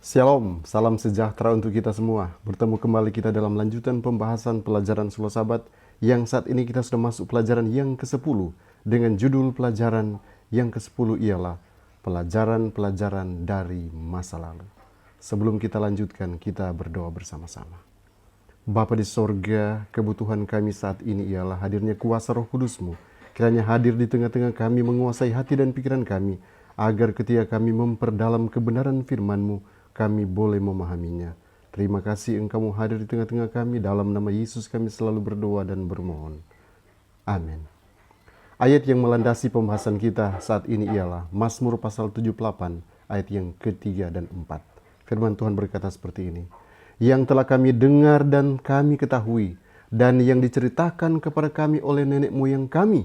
Shalom, salam sejahtera untuk kita semua. Bertemu kembali kita dalam lanjutan pembahasan pelajaran Selo Sabat yang saat ini kita sudah masuk pelajaran yang ke-10 dengan judul pelajaran yang ke-10 ialah pelajaran-pelajaran dari masa lalu. Sebelum kita lanjutkan, kita berdoa bersama-sama. Bapa di sorga, kebutuhan kami saat ini ialah hadirnya kuasa Roh Kudus-Mu. Kiranya hadir di tengah-tengah kami, menguasai hati dan pikiran kami, agar ketika kami memperdalam kebenaran firman-Mu, kami boleh memahaminya. Terima kasih Engkau hadir di tengah-tengah kami. Dalam nama Yesus kami selalu berdoa dan bermohon. Amin. Ayat yang melandasi pembahasan kita saat ini ialah Mazmur pasal 78 ayat yang ketiga dan 4. Firman Tuhan berkata seperti ini. Yang telah kami dengar dan kami ketahui, dan yang diceritakan kepada kami oleh nenek moyang kami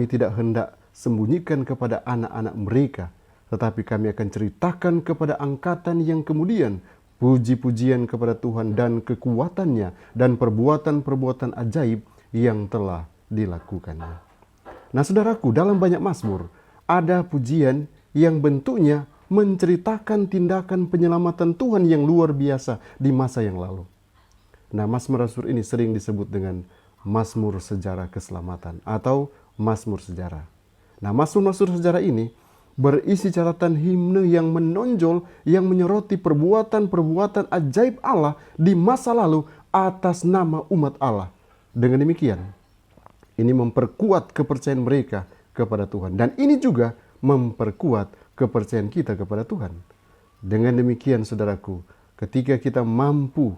tidak hendak sembunyikan kepada anak-anak mereka, tetapi kami akan ceritakan kepada angkatan yang kemudian puji-pujian kepada Tuhan dan kekuatannya dan perbuatan-perbuatan ajaib yang telah dilakukannya. Nah saudaraku, dalam banyak mazmur ada pujian yang bentuknya menceritakan tindakan penyelamatan Tuhan yang luar biasa di masa yang lalu. Nah mazmur-mazmur ini sering disebut dengan mazmur sejarah keselamatan atau mazmur sejarah. Nah mazmur-mazmur sejarah ini berisi catatan himne yang menonjol yang menyoroti perbuatan-perbuatan ajaib Allah di masa lalu atas nama umat Allah. Dengan demikian, ini memperkuat kepercayaan mereka kepada Tuhan. Dan ini juga memperkuat kepercayaan kita kepada Tuhan. Dengan demikian saudaraku, ketika kita mampu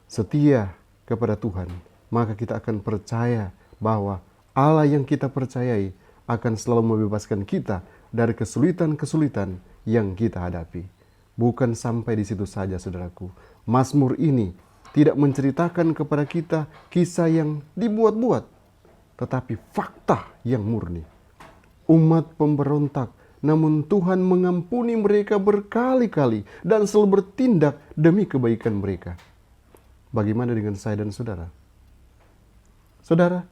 setia kepada Tuhan, maka kita akan percaya bahwa Allah yang kita percayai akan selalu membebaskan kita dari kesulitan-kesulitan yang kita hadapi. Bukan sampai di situ saja saudaraku. Mazmur ini tidak menceritakan kepada kita kisah yang dibuat-buat, tetapi fakta yang murni. Umat pemberontak, namun Tuhan mengampuni mereka berkali-kali dan selalu bertindak demi kebaikan mereka. Bagaimana dengan saya dan saudara? Saudara,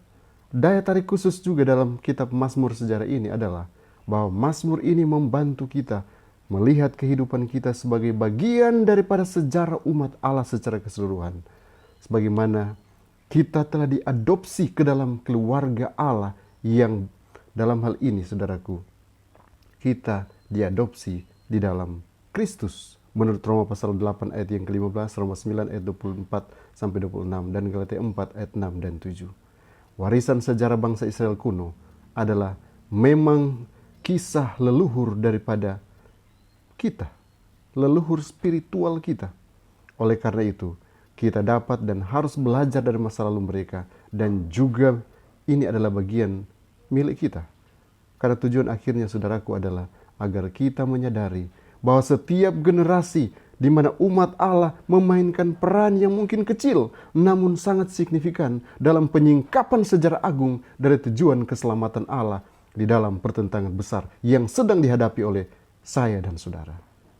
daya tarik khusus juga dalam kitab Mazmur sejarah ini adalah bahwa Mazmur ini membantu kita melihat kehidupan kita sebagai bagian daripada sejarah umat Allah secara keseluruhan. Sebagaimana kita telah diadopsi ke dalam keluarga Allah yang dalam hal ini saudaraku, kita diadopsi di dalam Kristus. Menurut Roma pasal 8 ayat yang ke-15, Roma 9 ayat 24 sampai 26 dan Galatia 4 ayat 6 dan 7. Warisan sejarah bangsa Israel kuno adalah memang kisah leluhur daripada kita, leluhur spiritual kita. Oleh karena itu, kita dapat dan harus belajar dari masa lalu mereka, dan juga ini adalah bagian milik kita. Karena tujuan akhirnya saudaraku adalah agar kita menyadari bahwa setiap generasi di mana umat Allah memainkan peran yang mungkin kecil namun sangat signifikan dalam penyingkapan sejarah agung dari tujuan keselamatan Allah di dalam pertentangan besar yang sedang dihadapi oleh saya dan saudara.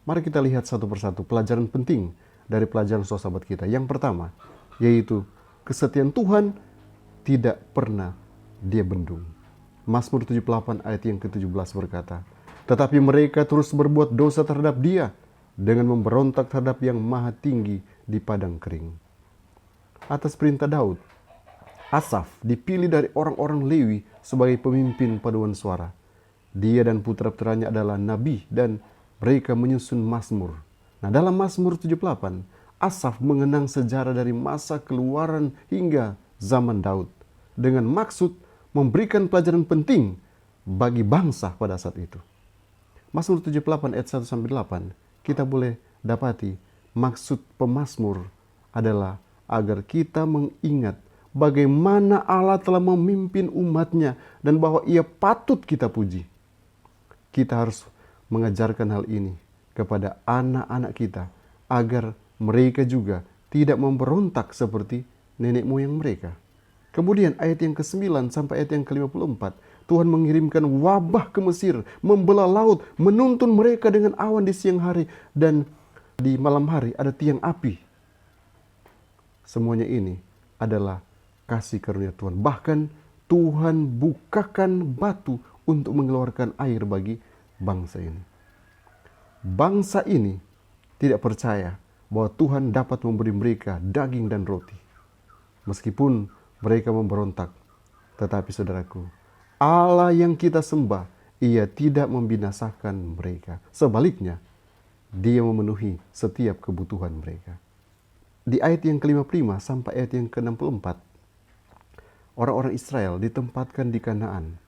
Mari kita lihat satu persatu pelajaran penting dari pelajaran Selo Sabat kita. Yang pertama, yaitu kesetiaan Tuhan tidak pernah dia bendung. Mazmur 78 ayat yang ke-17 berkata, tetapi mereka terus berbuat dosa terhadap Dia dengan memberontak terhadap yang maha tinggi di padang kering. Atas perintah Daud, Asaf dipilih dari orang-orang Lewi sebagai pemimpin paduan suara. Dia dan putra-putranya adalah nabi dan mereka menyusun Mazmur. Nah, dalam Mazmur 78, Asaf mengenang sejarah dari masa keluaran hingga zaman Daud dengan maksud memberikan pelajaran penting bagi bangsa pada saat itu. Mazmur 78 ayat 1 sampai 8, kita boleh dapati maksud pemazmur adalah agar kita mengingat bagaimana Allah telah memimpin umatnya dan bahwa Ia patut kita puji. Kita harus mengajarkan hal ini kepada anak-anak kita agar mereka juga tidak memberontak seperti nenek moyang mereka. Kemudian ayat yang ke-9 sampai ayat yang ke-54, Tuhan mengirimkan wabah ke Mesir, membelah laut, menuntun mereka dengan awan di siang hari, dan di malam hari ada tiang api. Semuanya ini adalah kasih karunia Tuhan. Bahkan Tuhan bukakan batu untuk mengeluarkan air bagi bangsa ini. Bangsa ini tidak percaya bahwa Tuhan dapat memberi mereka daging dan roti. Meskipun mereka memberontak, tetapi saudaraku, Allah yang kita sembah, Ia tidak membinasakan mereka. Sebaliknya, Dia memenuhi setiap kebutuhan mereka. Di ayat yang ke-55 sampai ayat yang ke-64, orang-orang Israel ditempatkan di Kanaan,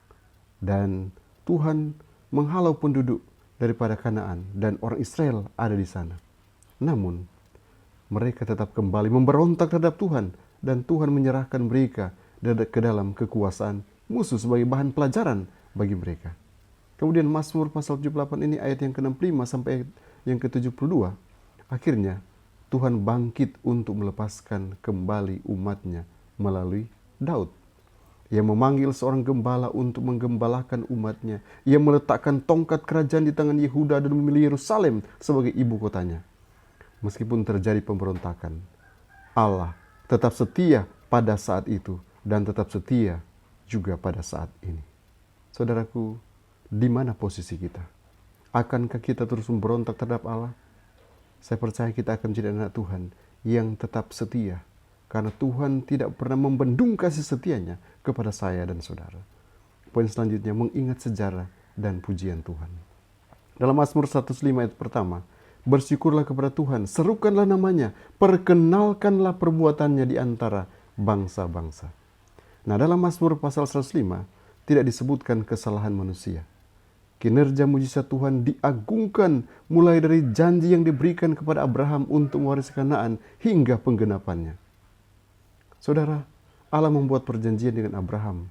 dan Tuhan menghalau penduduk daripada Kanaan, dan orang Israel ada di sana. Namun, mereka tetap kembali memberontak terhadap Tuhan, dan Tuhan menyerahkan mereka ke dalam kekuasaan musuh sebagai bahan pelajaran bagi mereka. Kemudian Mazmur pasal 78 ini ayat yang ke-65 sampai ayat yang ke-72, akhirnya Tuhan bangkit untuk melepaskan kembali umatnya melalui Daud. Ia memanggil seorang gembala untuk menggembalakan umatnya. Ia meletakkan tongkat kerajaan di tangan Yehuda dan memilih Yerusalem sebagai ibu kotanya. Meskipun terjadi pemberontakan, Allah tetap setia pada saat itu dan tetap setia juga pada saat ini. Saudaraku, di mana posisi kita? Akankah kita terus memberontak terhadap Allah? Saya percaya kita akan menjadi anak Tuhan yang tetap setia, karena Tuhan tidak pernah membendung kasih setianya kepada saya dan saudara. Poin selanjutnya, mengingat sejarah dan pujian Tuhan. Dalam Mazmur 105 ayat pertama, bersyukurlah kepada Tuhan, serukanlah namanya, perkenalkanlah perbuatannya di antara bangsa-bangsa. Nah, dalam Mazmur pasal 105 tidak disebutkan kesalahan manusia. Kinerja mujizat Tuhan diagungkan mulai dari janji yang diberikan kepada Abraham untuk mewarisi Kanaan hingga penggenapannya. Saudara, Allah membuat perjanjian dengan Abraham,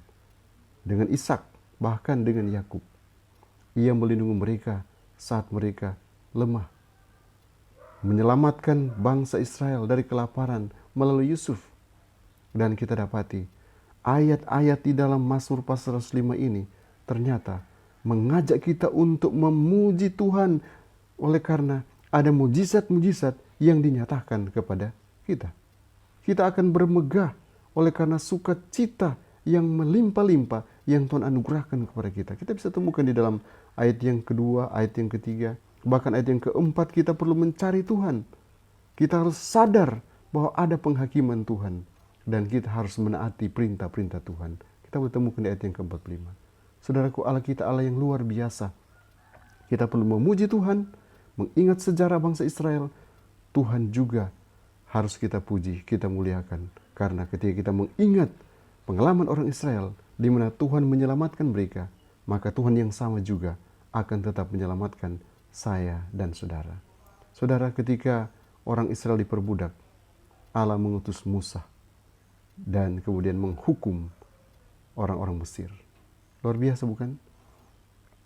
dengan Ishak, bahkan dengan Yakub. Ia melindungi mereka saat mereka lemah, menyelamatkan bangsa Israel dari kelaparan melalui Yusuf. Dan kita dapati ayat-ayat di dalam Mazmur pasal 105 ini ternyata mengajak kita untuk memuji Tuhan oleh karena ada mujizat-mujizat yang dinyatakan kepada kita. Kita akan bermegah oleh karena sukacita yang melimpah-limpah yang Tuhan anugerahkan kepada kita. Kita bisa temukan di dalam ayat yang kedua, ayat yang ketiga, bahkan ayat yang keempat. Kita perlu mencari Tuhan. Kita harus sadar bahwa ada penghakiman Tuhan dan kita harus menaati perintah-perintah Tuhan. Kita boleh temukan di ayat yang ke-45. Saudaraku, Allah kita Allah yang luar biasa. Kita perlu memuji Tuhan, mengingat sejarah bangsa Israel. Tuhan juga harus kita puji, kita muliakan. Karena ketika kita mengingat pengalaman orang Israel, di mana Tuhan menyelamatkan mereka, maka Tuhan yang sama juga akan tetap menyelamatkan saya dan saudara. Saudara, ketika orang Israel diperbudak, Allah mengutus Musa dan kemudian menghukum orang-orang Mesir. Luar biasa bukan?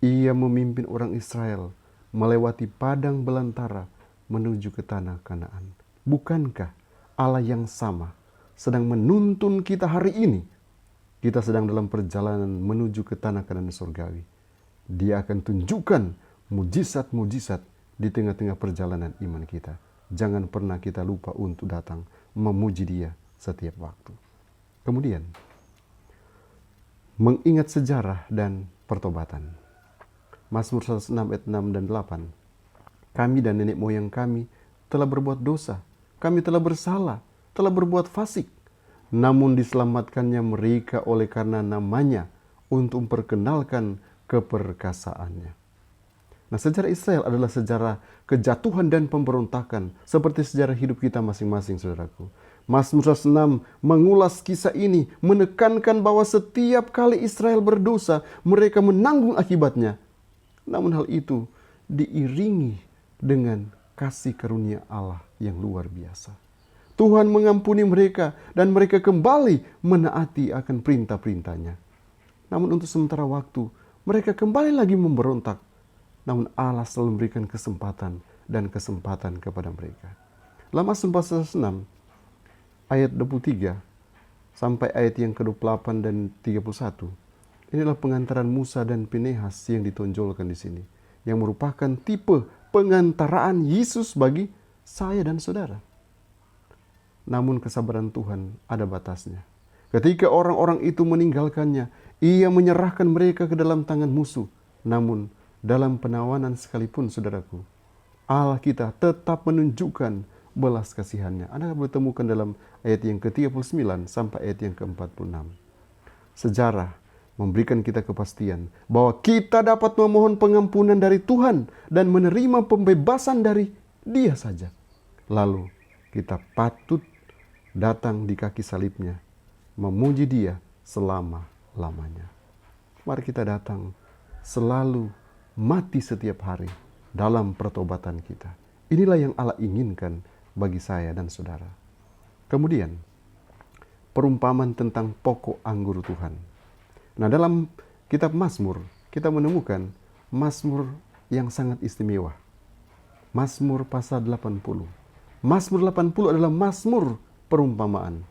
Ia memimpin orang Israel melewati padang belantara menuju ke tanah Kanaan. Bukankah Allah yang sama sedang menuntun kita hari ini? Kita sedang dalam perjalanan menuju ke tanah Kanaan surgawi. Dia akan tunjukkan mujizat-mujizat di tengah-tengah perjalanan iman kita. Jangan pernah kita lupa untuk datang memuji Dia setiap waktu. Kemudian, mengingat sejarah dan pertobatan. Mazmur 106 ayat 6 dan 8. Kami dan nenek moyang kami telah berbuat dosa. Kami telah bersalah, telah berbuat fasik. Namun diselamatkannya mereka oleh karena namanya untuk memperkenalkan keperkasaannya. Nah, sejarah Israel adalah sejarah kejatuhan dan pemberontakan. Seperti sejarah hidup kita masing-masing, saudaraku. Mazmur 106 mengulas kisah ini, menekankan bahwa setiap kali Israel berdosa, mereka menanggung akibatnya. Namun hal itu diiringi dengan kasih karunia Allah yang luar biasa. Tuhan mengampuni mereka dan mereka kembali menaati akan perintah-perintahnya. Namun untuk sementara waktu, mereka kembali lagi memberontak. Namun Allah selalu memberikan kesempatan dan kesempatan kepada mereka. Dalam Mazmur pasal 6, ayat 23 sampai ayat yang ke-28 dan 31. Inilah pengantaran Musa dan Pinehas yang ditonjolkan di sini, yang merupakan tipe pengantaraan Yesus bagi saya dan saudara. Namun kesabaran Tuhan ada batasnya. Ketika orang-orang itu meninggalkannya, Ia menyerahkan mereka ke dalam tangan musuh. Namun dalam penawanan sekalipun, saudaraku, Allah kita tetap menunjukkan belas kasihannya. Anda boleh temukan dalam ayat yang ke-39 sampai ayat yang ke-46. Sejarah memberikan kita kepastian bahwa kita dapat memohon pengampunan dari Tuhan dan menerima pembebasan dari Dia saja. Lalu kita patut datang di kaki salibnya, memuji Dia selama-lamanya. Mari kita datang selalu, mati setiap hari dalam pertobatan kita. Inilah yang Allah inginkan bagi saya dan saudara. Kemudian, perumpamaan tentang pokok anggur Tuhan. Nah, dalam kitab Mazmur, kita menemukan Mazmur yang sangat istimewa. Mazmur pasal 80. Mazmur 80 adalah Mazmur perumpamaan.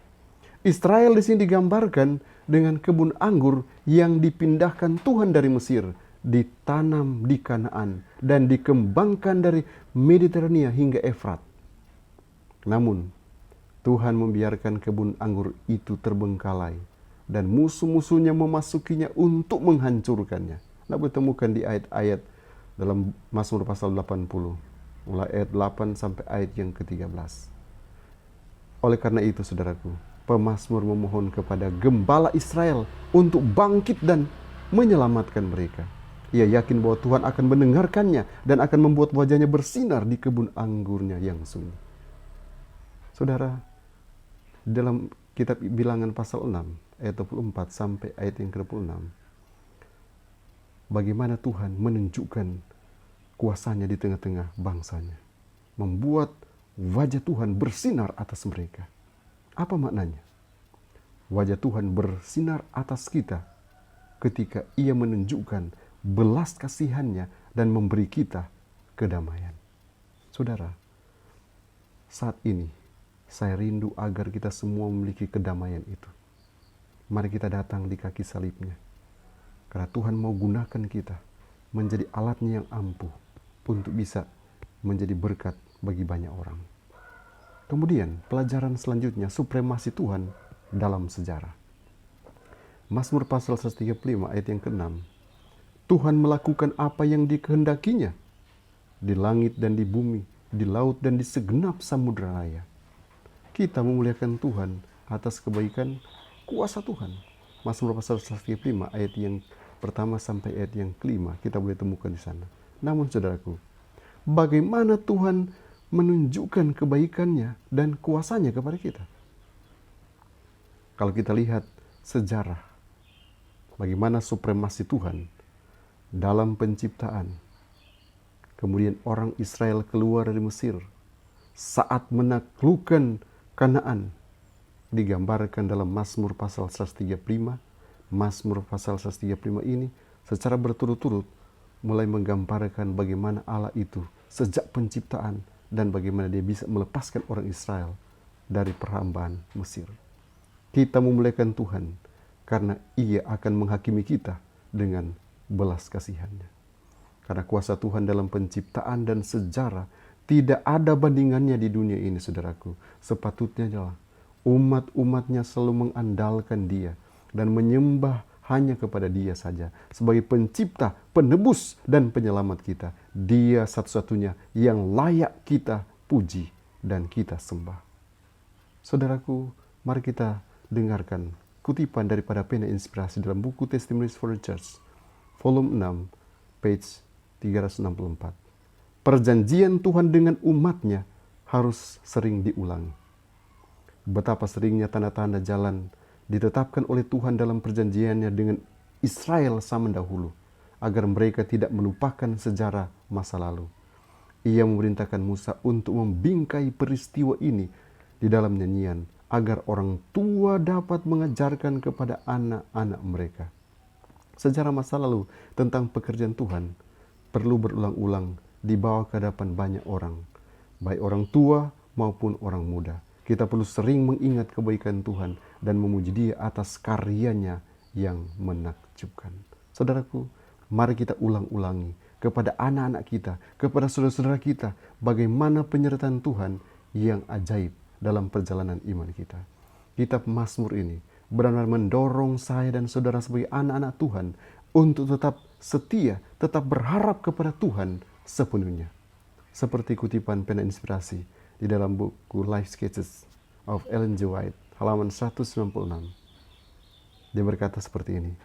Israel di sini digambarkan dengan kebun anggur yang dipindahkan Tuhan dari Mesir, ditanam di Kanaan, dan dikembangkan dari Mediterania hingga Efrat. Namun, Tuhan membiarkan kebun anggur itu terbengkalai, dan musuh-musuhnya memasukinya untuk menghancurkannya. Nah, ditemukan di ayat-ayat dalam Mazmur pasal 80, mulai ayat 8 sampai ayat yang ke-13. Oleh karena itu, saudaraku, pemazmur memohon kepada gembala Israel untuk bangkit dan menyelamatkan mereka. Ia yakin bahwa Tuhan akan mendengarkannya dan akan membuat wajahnya bersinar di kebun anggurnya yang sunyi. Saudara, dalam kitab Bilangan pasal 6 ayat 24 sampai ayat yang ke-26, bagaimana Tuhan menunjukkan kuasanya di tengah-tengah bangsanya, membuat wajah Tuhan bersinar atas mereka. Apa maknanya? Wajah Tuhan bersinar atas kita ketika Ia menunjukkan belas kasihannya dan memberi kita kedamaian. Saudara, saat ini saya rindu agar kita semua memiliki kedamaian itu. Mari kita datang di kaki salibnya, karena Tuhan mau gunakan kita menjadi alatnya yang ampuh untuk bisa menjadi berkat bagi banyak orang. Kemudian pelajaran selanjutnya, supremasi Tuhan dalam sejarah. Mazmur pasal 135 ayat yang ke-6. Tuhan melakukan apa yang dikehendakinya di langit dan di bumi, di laut dan di segenap samudera raya. Kita memuliakan Tuhan atas kebaikan kuasa Tuhan. Mazmur pasal 135 ayat yang pertama sampai ayat yang kelima kita boleh temukan di sana. Namun saudaraku, bagaimana Tuhan menunjukkan kebaikannya dan kuasanya kepada kita? Kalau kita lihat sejarah, bagaimana supremasi Tuhan dalam penciptaan. Kemudian orang Israel keluar dari Mesir saat menaklukkan Kanaan, digambarkan dalam Mazmur pasal 135. Mazmur pasal 135 ini secara berturut-turut mulai menggambarkan bagaimana Allah itu sejak penciptaan dan bagaimana Dia bisa melepaskan orang Israel dari perhambaan Mesir. Kita memuliakan Tuhan karena Ia akan menghakimi kita dengan belas kasihannya. Karena kuasa Tuhan dalam penciptaan dan sejarah tidak ada bandingannya di dunia ini, saudaraku. Sepatutnya adalah umat-umatnya selalu mengandalkan Dia dan menyembah hanya kepada Dia saja sebagai pencipta, penebus, dan penyelamat kita. Dia satu-satunya yang layak kita puji dan kita sembah. Saudaraku, mari kita dengarkan kutipan daripada pena inspirasi dalam buku Testimonies for the Church, volume 6, page 364. Perjanjian Tuhan dengan umatnya harus sering diulang. Betapa seringnya tanda-tanda jalan ditetapkan oleh Tuhan dalam perjanjiannya dengan Israel zaman dahulu, agar mereka tidak melupakan sejarah masa lalu. Ia memerintahkan Musa untuk membingkai peristiwa ini di dalam nyanyian, agar orang tua dapat mengajarkan kepada anak-anak mereka. Sejarah masa lalu tentang pekerjaan Tuhan perlu berulang-ulang dibawa ke hadapan banyak orang, baik orang tua maupun orang muda. Kita perlu sering mengingat kebaikan Tuhan dan memuji Dia atas karyanya yang menakjubkan. Saudaraku, mari kita ulang-ulangi kepada anak-anak kita, kepada saudara-saudara kita, bagaimana penyertaan Tuhan yang ajaib dalam perjalanan iman kita. Kitab Mazmur ini benar-benar mendorong saya dan saudara sebagai anak-anak Tuhan untuk tetap setia, tetap berharap kepada Tuhan sepenuhnya. seperti kutipan pena inspirasi di dalam buku Life Sketches of Ellen G. White, halaman 196. Dia berkata seperti ini,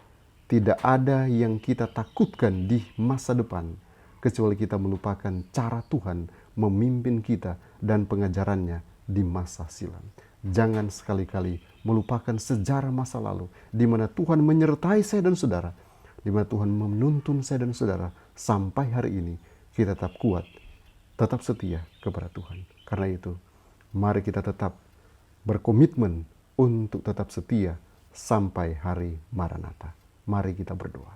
tidak ada yang kita takutkan di masa depan, kecuali kita melupakan cara Tuhan memimpin kita dan pengajarannya di masa silam. Jangan sekali-kali melupakan sejarah masa lalu, di mana Tuhan menyertai saya dan saudara, di mana Tuhan menuntun saya dan saudara sampai hari ini. Kita tetap kuat, tetap setia kepada Tuhan. Karena itu, mari kita tetap berkomitmen untuk tetap setia sampai hari Maranatha. Mari kita berdoa.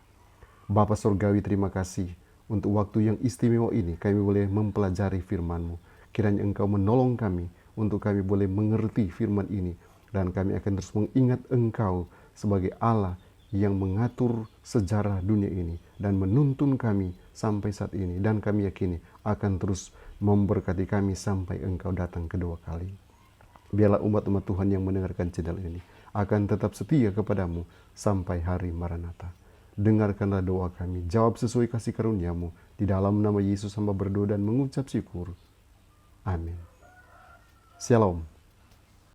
Bapa Surgawi, terima kasih untuk waktu yang istimewa ini. Kami boleh mempelajari firman-Mu. Kiranya Engkau menolong kami untuk kami boleh mengerti firman ini. Dan kami akan terus mengingat Engkau sebagai Allah yang mengatur sejarah dunia ini dan menuntun kami sampai saat ini, dan kami yakini akan terus memberkati kami sampai Engkau datang kedua kali. Biarlah umat-umat Tuhan yang mendengarkan channel ini akan tetap setia kepadamu sampai hari Maranatha. Dengarkanlah doa kami, jawab sesuai kasih karunia-Mu. Di dalam nama Yesus hamba berdoa dan mengucap syukur. Amin. Shalom.